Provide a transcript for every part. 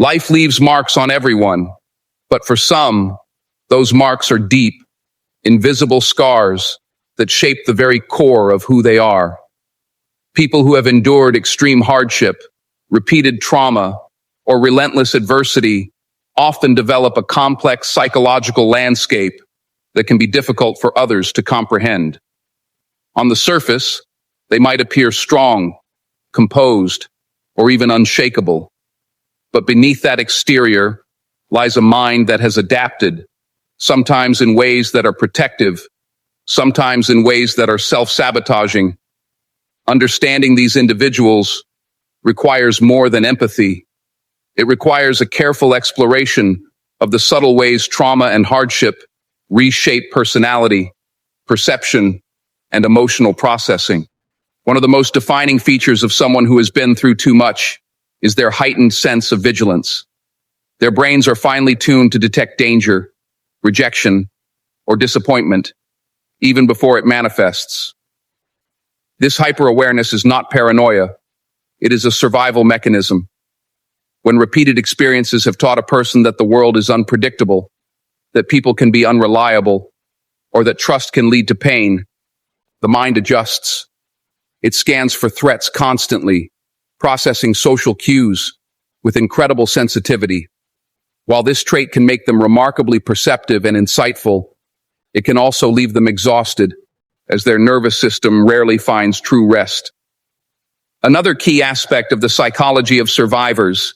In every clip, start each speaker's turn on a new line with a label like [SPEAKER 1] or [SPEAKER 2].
[SPEAKER 1] Life leaves marks on everyone, but for some, those marks are deep, invisible scars that shape the very core of who they are. People who have endured extreme hardship, repeated trauma, or relentless adversity often develop a complex psychological landscape that can be difficult for others to comprehend. On the surface, they might appear strong, composed, or even unshakable. But beneath that exterior lies a mind that has adapted, sometimes in ways that are protective, sometimes in ways that are self-sabotaging. Understanding these individuals requires more than empathy. It requires a careful exploration of the subtle ways trauma and hardship reshape personality, perception, and emotional processing. One of the most defining features of someone who has been through too much is their heightened sense of vigilance. Their brains are finely tuned to detect danger, rejection, or disappointment, even before it manifests. This hyper-awareness is not paranoia. It is a survival mechanism. When repeated experiences have taught a person that the world is unpredictable, that people can be unreliable, or that trust can lead to pain, the mind adjusts. It scans for threats constantly, processing social cues with incredible sensitivity. While this trait can make them remarkably perceptive and insightful, it can also leave them exhausted, as their nervous system rarely finds true rest. Another key aspect of the psychology of survivors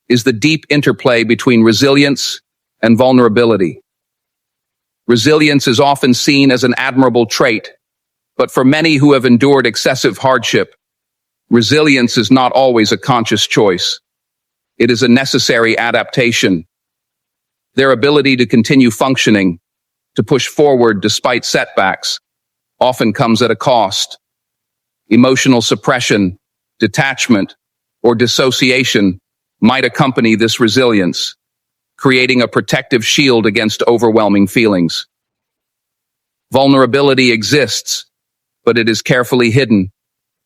[SPEAKER 1] is the deep interplay between resilience and vulnerability. Resilience is often seen as an admirable trait, but for many who have endured excessive hardship, resilience is not always a conscious choice. It is a necessary adaptation. Their ability to continue functioning, to push forward despite setbacks, often comes at a cost. Emotional suppression, detachment, or dissociation might accompany this resilience, creating a protective shield against overwhelming feelings. Vulnerability exists, but it is carefully hidden,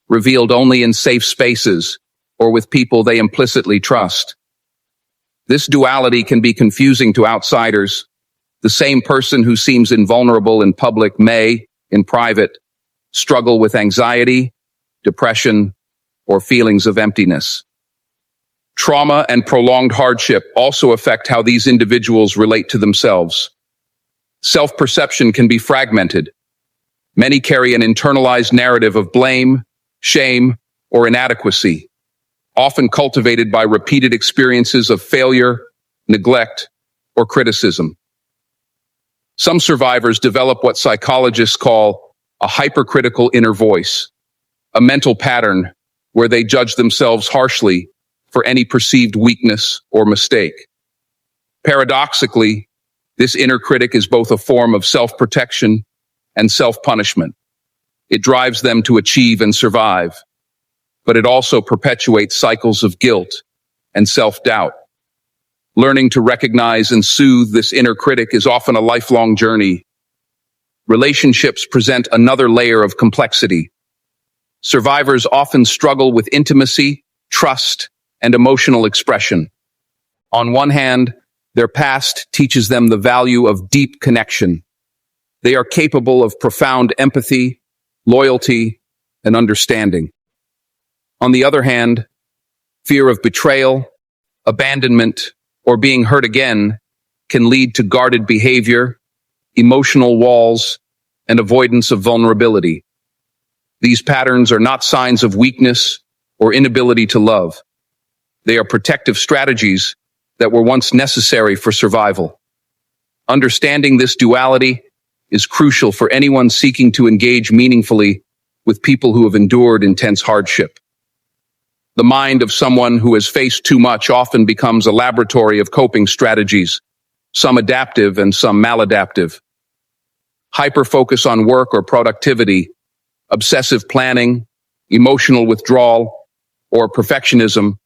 [SPEAKER 1] revealed only in safe spaces or with people they implicitly trust. This duality can be confusing to outsiders. The same person who seems invulnerable in public may, in private, struggle with anxiety, depression, or feelings of emptiness. Trauma and prolonged hardship also affect how these individuals relate to themselves. Self-perception can be fragmented. Many carry an internalized narrative of blame, shame, or inadequacy, often cultivated by repeated experiences of failure, neglect, or criticism. Some survivors develop what psychologists call a hypercritical inner voice, a mental pattern where they judge themselves harshly for any perceived weakness or mistake. Paradoxically, this inner critic is both a form of self-protection and self-punishment. It drives them to achieve and survive, but it also perpetuates cycles of guilt and self-doubt. Learning to recognize and soothe this inner critic is often a lifelong journey. Relationships present another layer of complexity. Survivors often struggle with intimacy, trust, and emotional expression. On one hand, their past teaches them the value of deep connection. They are capable of profound empathy, loyalty, and understanding. On the other hand, fear of betrayal, abandonment, or being hurt again can lead to guarded behavior, emotional walls, and avoidance of vulnerability. These patterns are not signs of weakness or inability to love. They are protective strategies that were once necessary for survival. Understanding this duality is crucial for anyone seeking to engage meaningfully with people who have endured intense hardship. The mind of someone who has faced too much often becomes a laboratory of coping strategies, some adaptive and some maladaptive. Hyper-focus on work or productivity, obsessive planning, emotional withdrawal, or perfectionism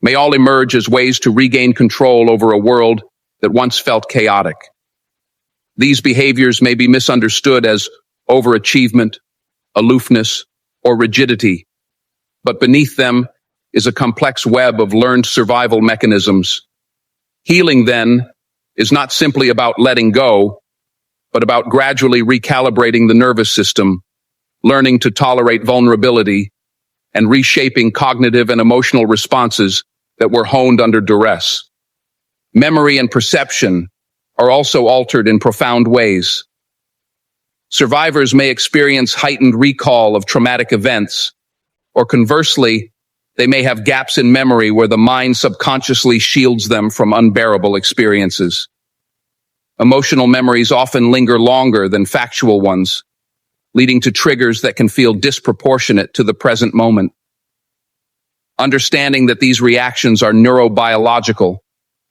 [SPEAKER 1] may all emerge as ways to regain control over a world that once felt chaotic. These behaviors may be misunderstood as overachievement, aloofness, or rigidity, but beneath them is a complex web of learned survival mechanisms Healing, then, is not simply about letting go, but about gradually recalibrating the nervous system, learning to tolerate vulnerability, and reshaping cognitive and emotional responses that were honed under duress. Memory and perception are also altered in profound ways. Survivors may experience heightened recall of traumatic events, or conversely, they may have gaps in memory where the mind subconsciously shields them from unbearable experiences. Emotional memories often linger longer than factual ones, leading to triggers that can feel disproportionate to the present moment. Understanding that these reactions are neurobiological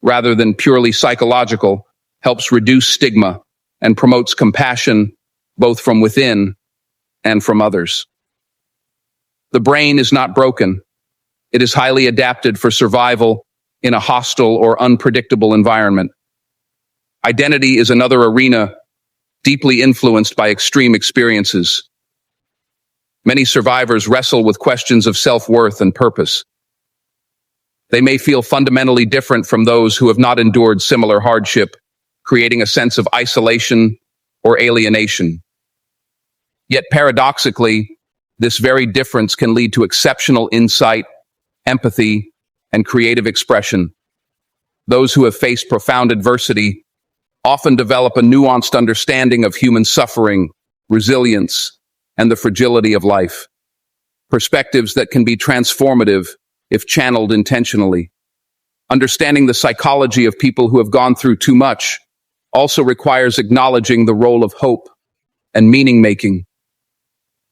[SPEAKER 1] rather than purely psychological helps reduce stigma and promotes compassion both from within and from others. The brain is not broken. It is highly adapted for survival in a hostile or unpredictable environment. Identity is another arena deeply influenced by extreme experiences. Many survivors wrestle with questions of self-worth and purpose. They may feel fundamentally different from those who have not endured similar hardship, creating a sense of isolation or alienation. Yet paradoxically, this very difference can lead to exceptional insight, empathy, and creative expression. Those who have faced profound adversity often develop a nuanced understanding of human suffering, resilience, and the fragility of life. Perspectives that can be transformative if channeled intentionally. Understanding the psychology of people who have gone through too much also requires acknowledging the role of hope and meaning-making.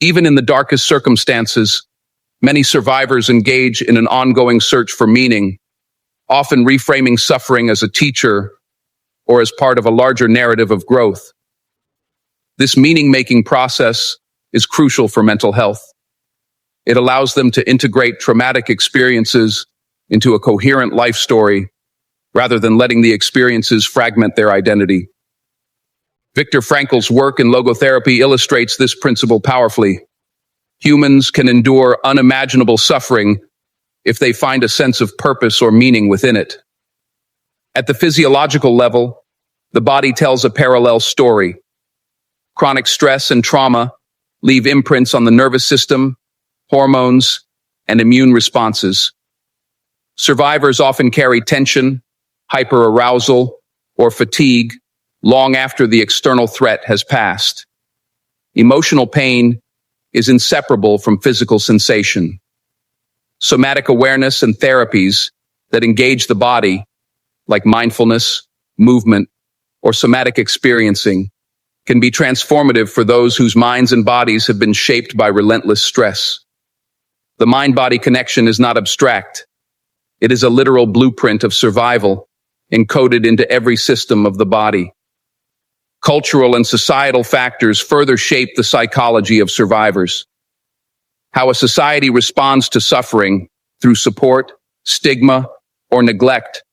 [SPEAKER 1] Even in the darkest circumstances, many survivors engage in an ongoing search for meaning, often reframing suffering as a teacher or as part of a larger narrative of growth. This meaning-making process is crucial for mental health. It allows them to integrate traumatic experiences into a coherent life story rather than letting the experiences fragment their identity. Viktor Frankl's work in logotherapy illustrates this principle powerfully. Humans can endure unimaginable suffering if they find a sense of purpose or meaning within it. At the physiological level, the body tells a parallel story. Chronic stress and trauma leave imprints on the nervous system, hormones, and immune responses. Survivors often carry tension, hyperarousal, or fatigue long after the external threat has passed. Emotional pain is inseparable from physical sensation. Somatic awareness and therapies that engage the body, like mindfulness, movement, or somatic experiencing, can be transformative for those whose minds and bodies have been shaped by relentless stress. The mind-body connection is not abstract. It is a literal blueprint of survival, encoded into every system of the body. Cultural and societal factors further shape the psychology of survivors. How a society responds to suffering through support, stigma, or neglect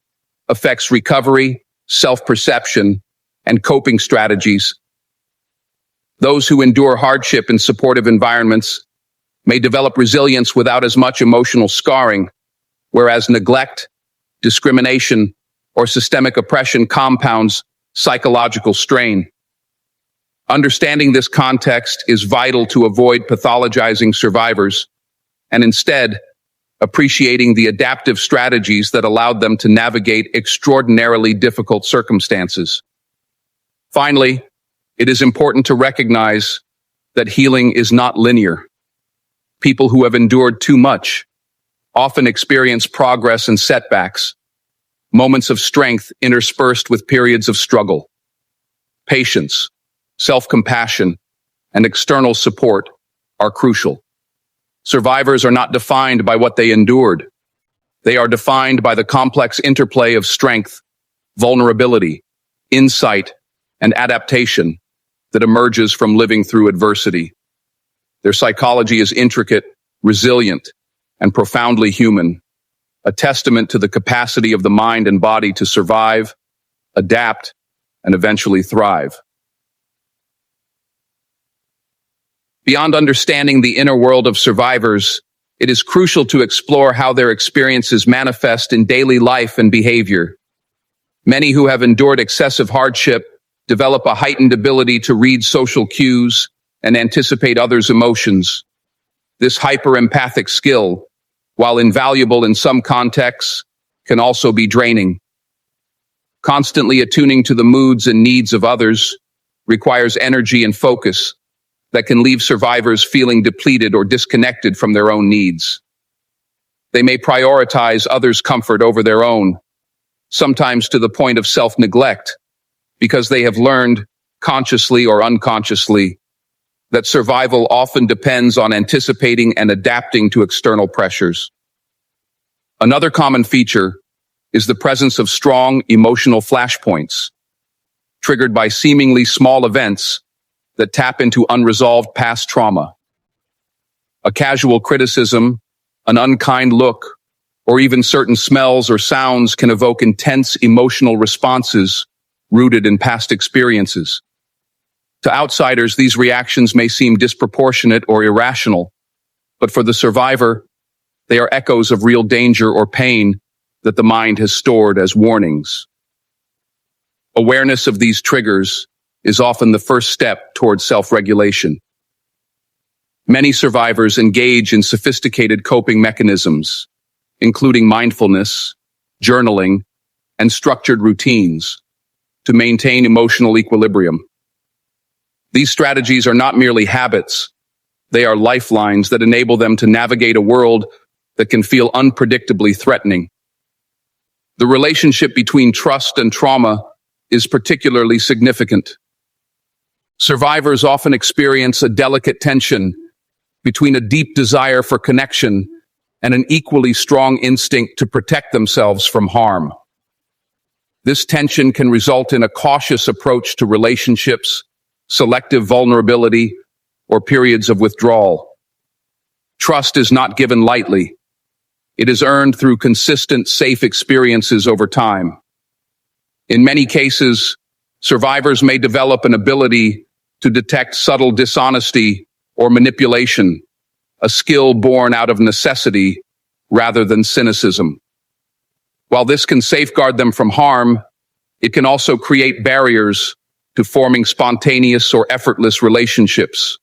[SPEAKER 1] affects recovery, self-perception, and coping strategies. Those who endure hardship in supportive environments may develop resilience without as much emotional scarring, whereas neglect, discrimination, or systemic oppression compounds psychological strain. Understanding this context is vital to avoid pathologizing survivors and instead appreciating the adaptive strategies that allowed them to navigate extraordinarily difficult circumstances. Finally, it is important to recognize that healing is not linear. People who have endured too much often experience progress and setbacks, moments of strength interspersed with periods of struggle. Patience, self-compassion, and external support are crucial. Survivors are not defined by what they endured. They are defined by the complex interplay of strength, vulnerability, insight, and adaptation that emerges from living through adversity. Their psychology is intricate, resilient, and profoundly human, a testament to the capacity of the mind and body to survive, adapt, and eventually thrive. Beyond understanding the inner world of survivors, it is crucial to explore how their experiences manifest in daily life and behavior. Many who have endured excessive hardship develop a heightened ability to read social cues and anticipate others' emotions. This hyper-empathic skill, while invaluable in some contexts, can also be draining. Constantly attuning to the moods and needs of others requires energy and focus that can leave survivors feeling depleted or disconnected from their own needs. They may prioritize others' comfort over their own, sometimes to the point of self-neglect, because they have learned, consciously or unconsciously, that survival often depends on anticipating and adapting to external pressures. Another common feature is the presence of strong emotional flashpoints, triggered by seemingly small events that tap into unresolved past trauma. A casual criticism, an unkind look, or even certain smells or sounds can evoke intense emotional responses rooted in past experiences. To outsiders, these reactions may seem disproportionate or irrational, but for the survivor, they are echoes of real danger or pain that the mind has stored as warnings. Awareness of these triggers is often the first step towards self-regulation. Many survivors engage in sophisticated coping mechanisms, including mindfulness, journaling, and structured routines, to maintain emotional equilibrium. These strategies are not merely habits, they are lifelines that enable them to navigate a world that can feel unpredictably threatening. The relationship between trust and trauma is particularly significant. Survivors often experience a delicate tension between a deep desire for connection and an equally strong instinct to protect themselves from harm. This tension can result in a cautious approach to relationships, selective vulnerability, or periods of withdrawal. Trust is not given lightly. It is earned through consistent, safe experiences over time. In many cases, survivors may develop an ability to detect subtle dishonesty or manipulation, a skill born out of necessity rather than cynicism. While this can safeguard them from harm, it can also create barriers to forming spontaneous or effortless relationships.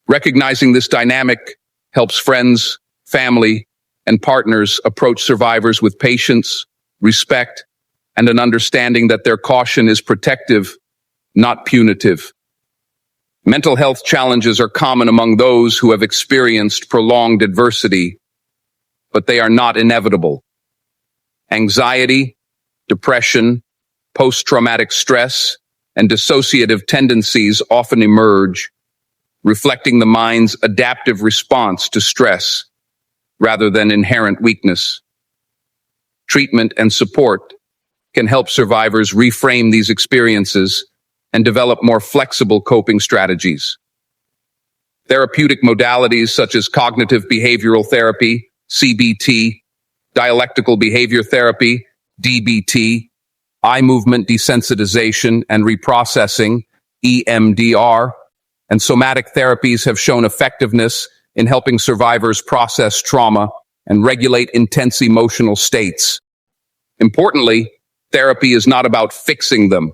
[SPEAKER 1] Recognizing this dynamic helps friends, family, and partners approach survivors with patience, respect, and an understanding that their caution is protective, not punitive. Mental health challenges are common among those who have experienced prolonged adversity, but they are not inevitable. Anxiety, depression, post-traumatic stress, and dissociative tendencies often emerge, reflecting the mind's adaptive response to stress rather than inherent weakness. Treatment and support can help survivors reframe these experiences and develop more flexible coping strategies. Therapeutic modalities such as cognitive behavioral therapy, CBT, dialectical behavior therapy, DBT, eye movement desensitization and reprocessing, EMDR, and somatic therapies have shown effectiveness in helping survivors process trauma and regulate intense emotional states. Importantly, therapy is not about fixing them.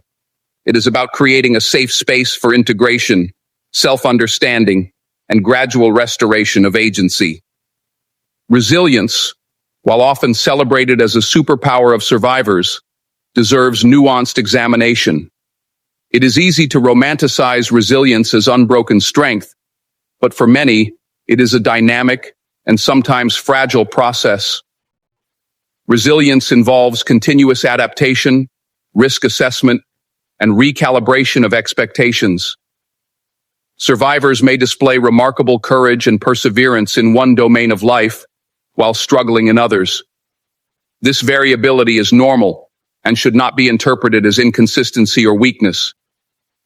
[SPEAKER 1] It is about creating a safe space for integration, self-understanding, and gradual restoration of agency. Resilience, while often celebrated as a superpower of survivors, deserves nuanced examination. It is easy to romanticize resilience as unbroken strength, but for many, it is a dynamic and sometimes fragile process. Resilience involves continuous adaptation, risk assessment, and recalibration of expectations. Survivors may display remarkable courage and perseverance in one domain of life while struggling in others. This variability is normal and should not be interpreted as inconsistency or weakness.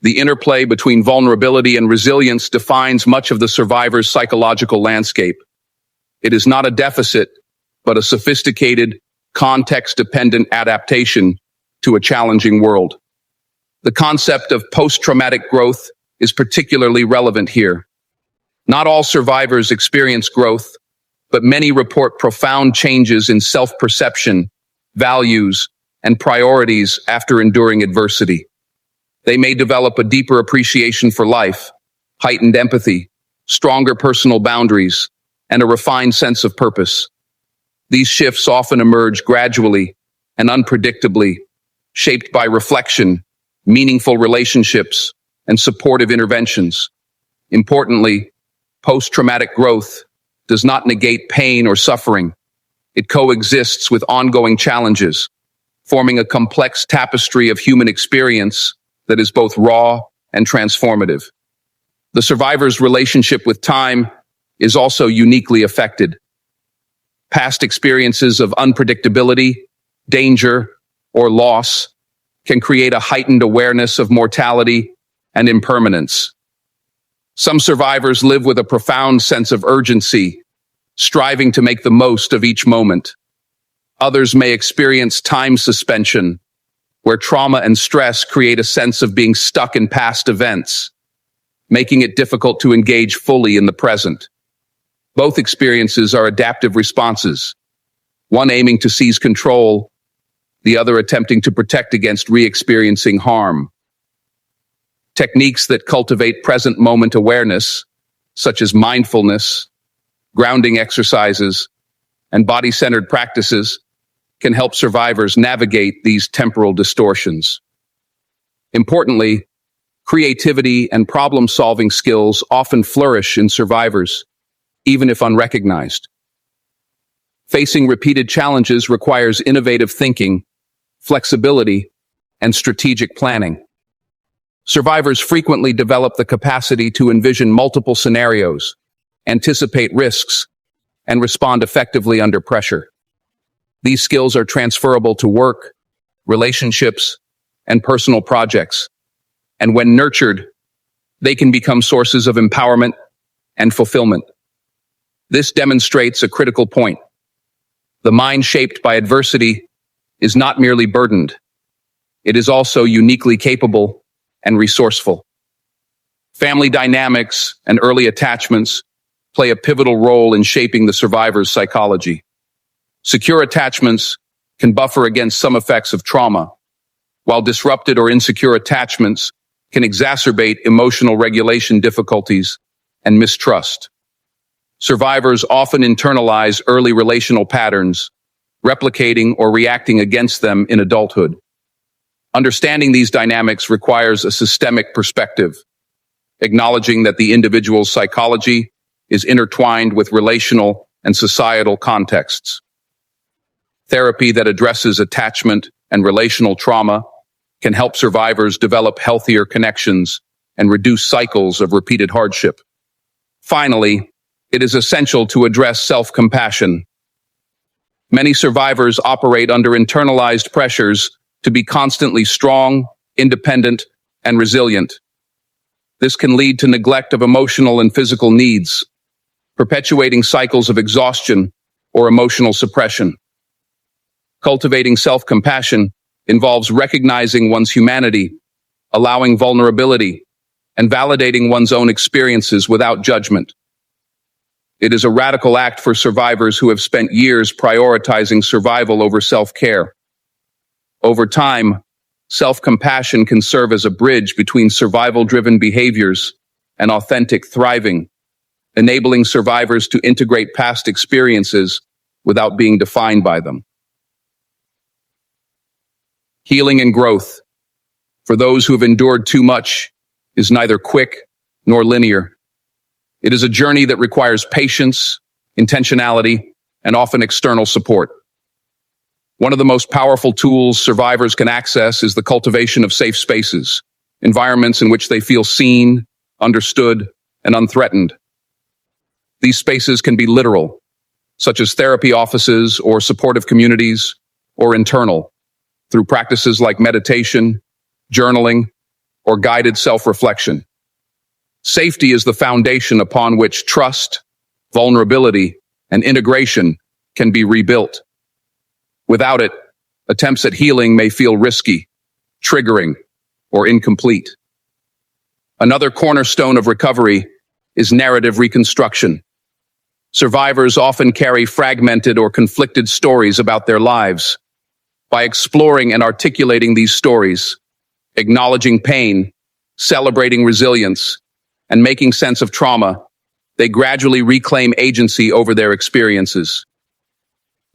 [SPEAKER 1] The interplay between vulnerability and resilience defines much of the survivor's psychological landscape. It is not a deficit, but a sophisticated, context-dependent adaptation to a challenging world. The concept of post-traumatic growth is particularly relevant here. Not all survivors experience growth, but many report profound changes in self-perception, values, and priorities after enduring adversity. They may develop a deeper appreciation for life, heightened empathy, stronger personal boundaries, and a refined sense of purpose. These shifts often emerge gradually and unpredictably, shaped by reflection, meaningful relationships, and supportive interventions. Importantly, post-traumatic growth does not negate pain or suffering. It coexists with ongoing challenges, forming a complex tapestry of human experience that is both raw and transformative. The survivor's relationship with time is also uniquely affected. Past experiences of unpredictability, danger, or loss can create a heightened awareness of mortality and impermanence. Some survivors live with a profound sense of urgency, striving to make the most of each moment. Others may experience time suspension, where trauma and stress create a sense of being stuck in past events, making it difficult to engage fully in the present. Both experiences are adaptive responses, one aiming to seize control, the other attempting to protect against re-experiencing harm. Techniques that cultivate present moment awareness, such as mindfulness, grounding exercises, and body-centered practices, can help survivors navigate these temporal distortions. Importantly, creativity and problem-solving skills often flourish in survivors, even if unrecognized. Facing repeated challenges requires innovative thinking, flexibility, and strategic planning. Survivors frequently develop the capacity to envision multiple scenarios, anticipate risks, and respond effectively under pressure. These skills are transferable to work, relationships, and personal projects, and when nurtured, they can become sources of empowerment and fulfillment. This demonstrates a critical point. The mind shaped by adversity is not merely burdened, it is also uniquely capable and resourceful. Family dynamics and early attachments play a pivotal role in shaping the survivor's psychology. Secure attachments can buffer against some effects of trauma, while disrupted or insecure attachments can exacerbate emotional regulation difficulties and mistrust. Survivors often internalize early relational patterns, replicating or reacting against them in adulthood. Understanding these dynamics requires a systemic perspective, acknowledging that the individual's psychology is intertwined with relational and societal contexts. Therapy that addresses attachment and relational trauma can help survivors develop healthier connections and reduce cycles of repeated hardship. Finally, it is essential to address self-compassion. Many survivors operate under internalized pressures to be constantly strong, independent, and resilient. This can lead to neglect of emotional and physical needs, perpetuating cycles of exhaustion or emotional suppression. Cultivating self-compassion involves recognizing one's humanity, allowing vulnerability, and validating one's own experiences without judgment. It is a radical act for survivors who have spent years prioritizing survival over self-care. Over time, self-compassion can serve as a bridge between survival-driven behaviors and authentic thriving, enabling survivors to integrate past experiences without being defined by them. Healing and growth, for those who have endured too much, is neither quick nor linear. It is a journey that requires patience, intentionality, and often external support. One of the most powerful tools survivors can access is the cultivation of safe spaces, environments in which they feel seen, understood, and unthreatened. These spaces can be literal, such as therapy offices or supportive communities, or internal, through practices like meditation, journaling, or guided self-reflection. Safety is the foundation upon which trust, vulnerability, and integration can be rebuilt. Without it, attempts at healing may feel risky, triggering, or incomplete. Another cornerstone of recovery is narrative reconstruction. Survivors often carry fragmented or conflicted stories about their lives. By exploring and articulating these stories, acknowledging pain, celebrating resilience, and making sense of trauma, they gradually reclaim agency over their experiences.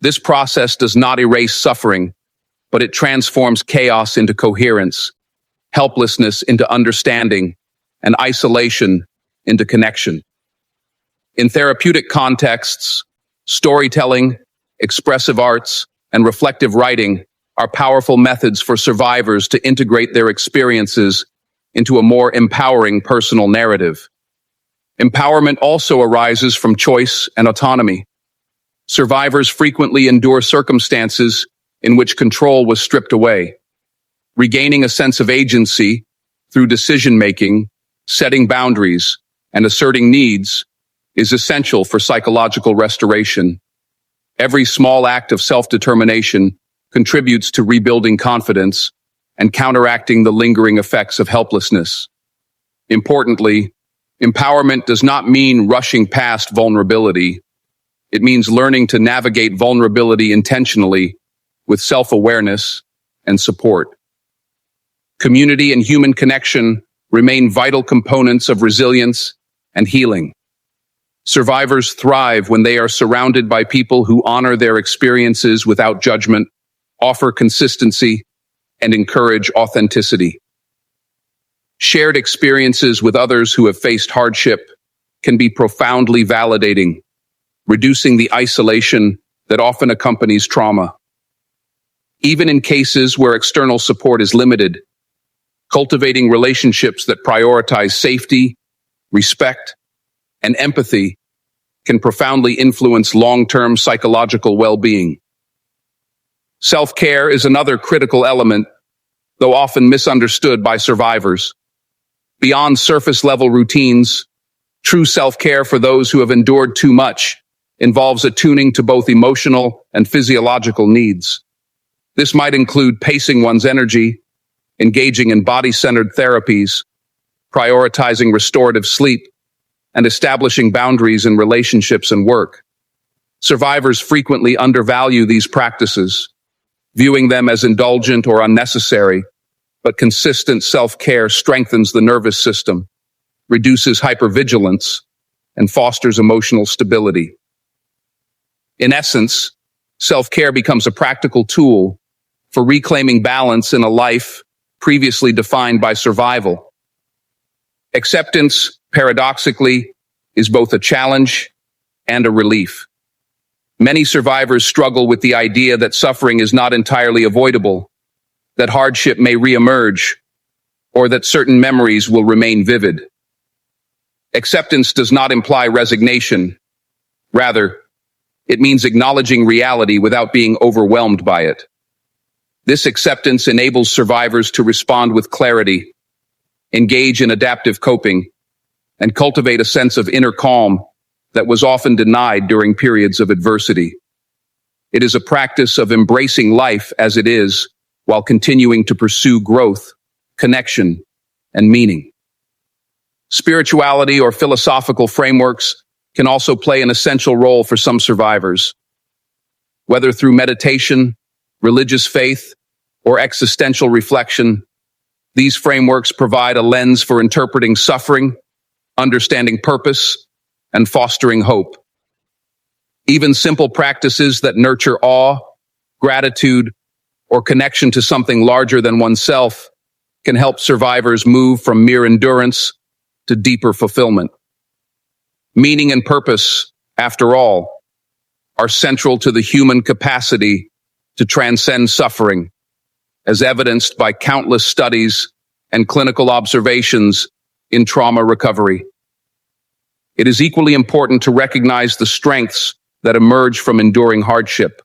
[SPEAKER 1] This process does not erase suffering, but it transforms chaos into coherence, helplessness into understanding, and isolation into connection. In therapeutic contexts, storytelling, expressive arts, and reflective writing are powerful methods for survivors to integrate their experiences into a more empowering personal narrative. Empowerment also arises from choice and autonomy. Survivors frequently endure circumstances in which control was stripped away. Regaining a sense of agency through decision-making, setting boundaries, and asserting needs is essential for psychological restoration. Every small act of self-determination contributes to rebuilding confidence and counteracting the lingering effects of helplessness. Importantly, empowerment does not mean rushing past vulnerability. It means learning to navigate vulnerability intentionally with self-awareness and support. Community and human connection remain vital components of resilience and healing. Survivors thrive when they are surrounded by people who honor their experiences without judgment, offer consistency, and encourage authenticity. Shared experiences with others who have faced hardship can be profoundly validating, reducing the isolation that often accompanies trauma. Even in cases where external support is limited, cultivating relationships that prioritize safety, respect, and empathy can profoundly influence long-term psychological well-being. Self-care is another critical element, though often misunderstood by survivors. Beyond surface-level routines, true self-care for those who have endured too much involves attuning to both emotional and physiological needs. This might include pacing one's energy, engaging in body-centered therapies, prioritizing restorative sleep, and establishing boundaries in relationships and work. Survivors frequently undervalue these practices, viewing them as indulgent or unnecessary, but consistent self-care strengthens the nervous system, reduces hypervigilance, and fosters emotional stability. In essence, self-care becomes a practical tool for reclaiming balance in a life previously defined by survival. Acceptance, paradoxically, is both a challenge and a relief. Many survivors struggle with the idea that suffering is not entirely avoidable, that hardship may reemerge, or that certain memories will remain vivid. Acceptance does not imply resignation. Rather, it means acknowledging reality without being overwhelmed by it. This acceptance enables survivors to respond with clarity, engage in adaptive coping, and cultivate a sense of inner calm that was often denied during periods of adversity. It is a practice of embracing life as it is while continuing to pursue growth, connection, and meaning. Spirituality or philosophical frameworks can also play an essential role for some survivors. Whether through meditation, religious faith, or existential reflection, these frameworks provide a lens for interpreting suffering, understanding purpose, and fostering hope. Even simple practices that nurture awe, gratitude, or connection to something larger than oneself can help survivors move from mere endurance to deeper fulfillment. Meaning and purpose, after all, are central to the human capacity to transcend suffering, as evidenced by countless studies and clinical observations in trauma recovery. It is equally important to recognize the strengths that emerge from enduring hardship.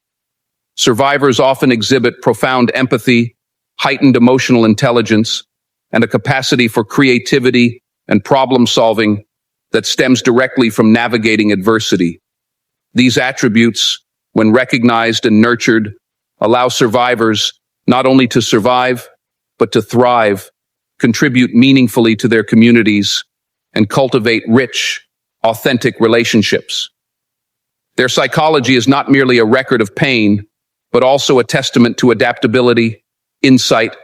[SPEAKER 1] Survivors often exhibit profound empathy, heightened emotional intelligence, and a capacity for creativity and problem-solving that stems directly from navigating adversity. These attributes, when recognized and nurtured, allow survivors not only to survive, but to thrive, contribute meaningfully to their communities, and cultivate rich, authentic relationships. Their psychology is not merely a record of pain, but also a testament to adaptability, insight,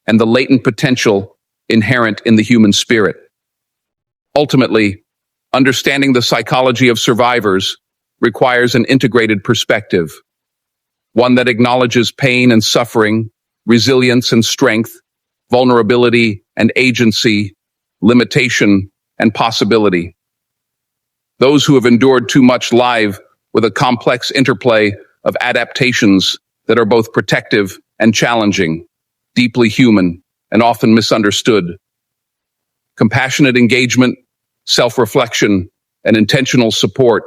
[SPEAKER 1] and the latent potential inherent in the human spirit. Ultimately, understanding the psychology of survivors requires an integrated perspective, one that acknowledges pain and suffering, resilience and strength, vulnerability and agency, limitation and possibility. Those who have endured too much live with a complex interplay of adaptations that are both protective and challenging, deeply human, and often misunderstood. Compassionate engagement, self-reflection, and intentional support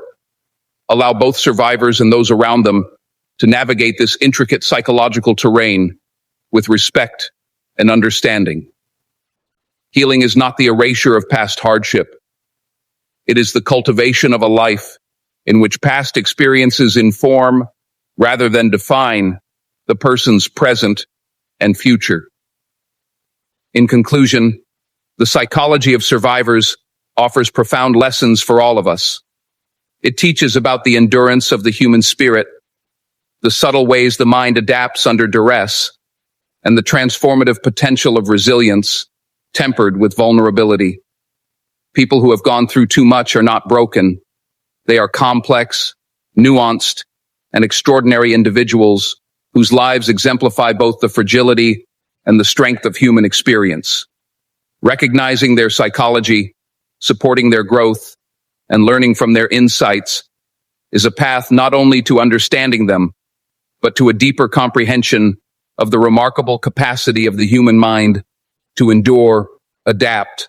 [SPEAKER 1] allow both survivors and those around them to navigate this intricate psychological terrain with respect and understanding. Healing is not the erasure of past hardship. It is the cultivation of a life in which past experiences inform, rather than define, the person's present and future. In conclusion, the psychology of survivors offers profound lessons for all of us. It teaches about the endurance of the human spirit, the subtle ways the mind adapts under duress, and the transformative potential of resilience, tempered with vulnerability. People who have gone through too much are not broken. They are complex, nuanced, and extraordinary individuals whose lives exemplify both the fragility and the strength of human experience. Recognizing their psychology, supporting their growth, and learning from their insights is a path not only to understanding them, but to a deeper comprehension of the remarkable capacity of the human mind to endure, adapt,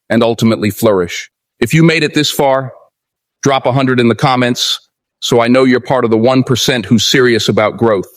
[SPEAKER 1] and ultimately flourish. If you made it this far, drop 100 in the comments so I know you're part of the 1% who's serious about growth.